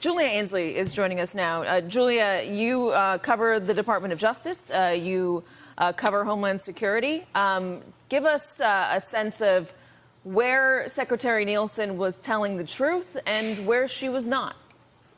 Julia Ainsley is joining us now. Julia, you cover the Department of Justice. You cover Homeland Security. Give us a sense of where Secretary Nielsen was telling the truth and where she was not.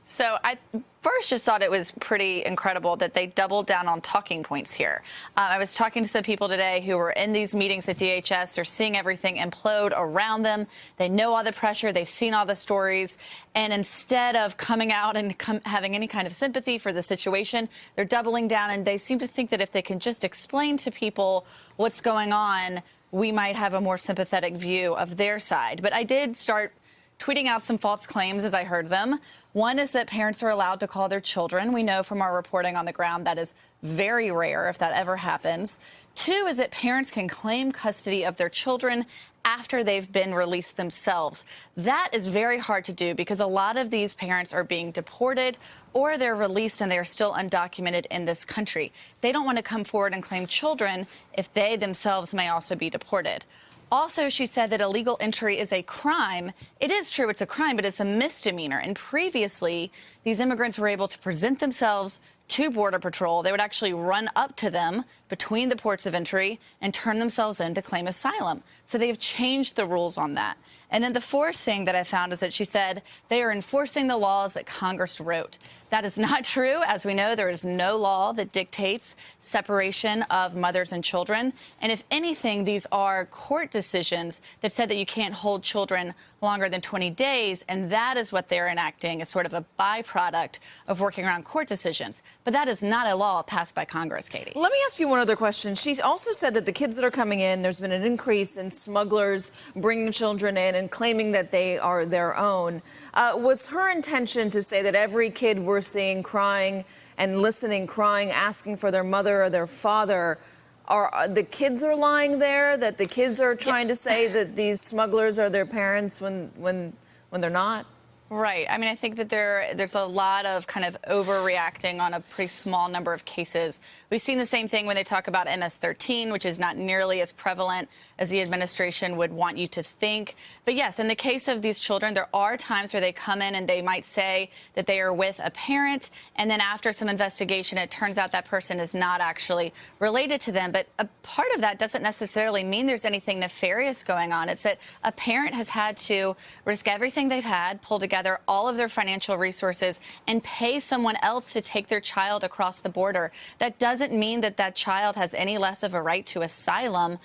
So I first just thought it was pretty incredible that they doubled down on talking points here. I was talking to some people today who were in these meetings at DHS. They're seeing everything implode around them. They know all the pressure. They've seen all the stories. And instead of coming out and having any kind of sympathy for the situation, they're doubling down. And they seem to think that if they can just explain to people what's going on, we might have a more sympathetic view of their side. But I did start tweeting out some false claims as I heard them. One is that parents are allowed to call their children. We know from our reporting on the ground that is very rare if that ever happens. Two is that parents can claim custody of their children after they've been released themselves. That is very hard to do because a lot of these parents are being deported or they're released and they're still undocumented in this country. They don't want to come forward and claim children if they themselves may also be deported. Also, she said that illegal entry is a crime. It is true it's a crime, but it's a misdemeanor. And previously, these immigrants were able to present themselves to Border Patrol. They would actually run up to them between the ports of entry and turn themselves in to claim asylum. So they've changed the rules on that. And then the fourth thing that I found is that she said they are enforcing the laws that Congress wrote. That is not true. As we know, there is no law that dictates separation of mothers and children. And if anything, these are court decisions that said that you can't hold children longer than 20 days. And that is what they're enacting as sort of a byproduct of working around court decisions. But that is not a law passed by Congress, Katie. Let me ask you one other question. She also said that the kids that are coming in, there's been an increase in smugglers bringing children in and claiming that they are their own. Was her intention to say that every kid we're seeing crying and listening, crying, asking for their mother or their father, are the kids are lying there, that the kids are trying to say that these smugglers are their parents when they're not? Right. I mean, I think that there's a lot of kind of overreacting on a pretty small number of cases. We've seen the same thing when they talk about MS-13, which is not nearly as prevalent as the administration would want you to think. But yes, in the case of these children, there are times where they come in and they might say that they are with a parent, and then after some investigation, it turns out that person is not actually related to them. But a part of that doesn't necessarily mean there's anything nefarious going on. It's that a parent has had to risk everything they've had, pull together all of their financial resources and pay someone else to take their child across the border. That doesn't mean that that child has any less of a right to asylum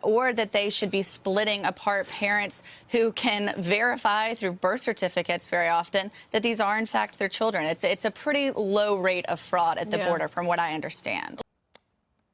or that they should be splitting apart parents who can verify through birth certificates very often that these are, in fact, their children. It's a pretty low rate of fraud at the border, from what I understand.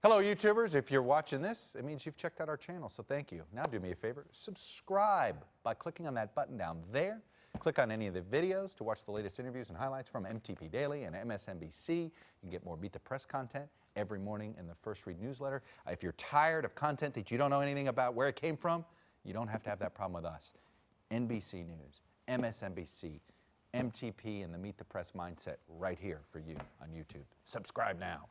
Hello, YouTubers. If you're watching this, it means you've checked out our channel, so thank you. Now do me a favor, subscribe by clicking on that button down there. Click on any of the videos to watch the latest interviews and highlights from MTP Daily and MSNBC. You can get more Beat the Press content every morning in the First Read newsletter. If you're tired of content that you don't know anything about where it came from, you don't have to have that problem with us. NBC News, MSNBC, MTP, and the Meet the Press mindset right here for you on YouTube. Subscribe now.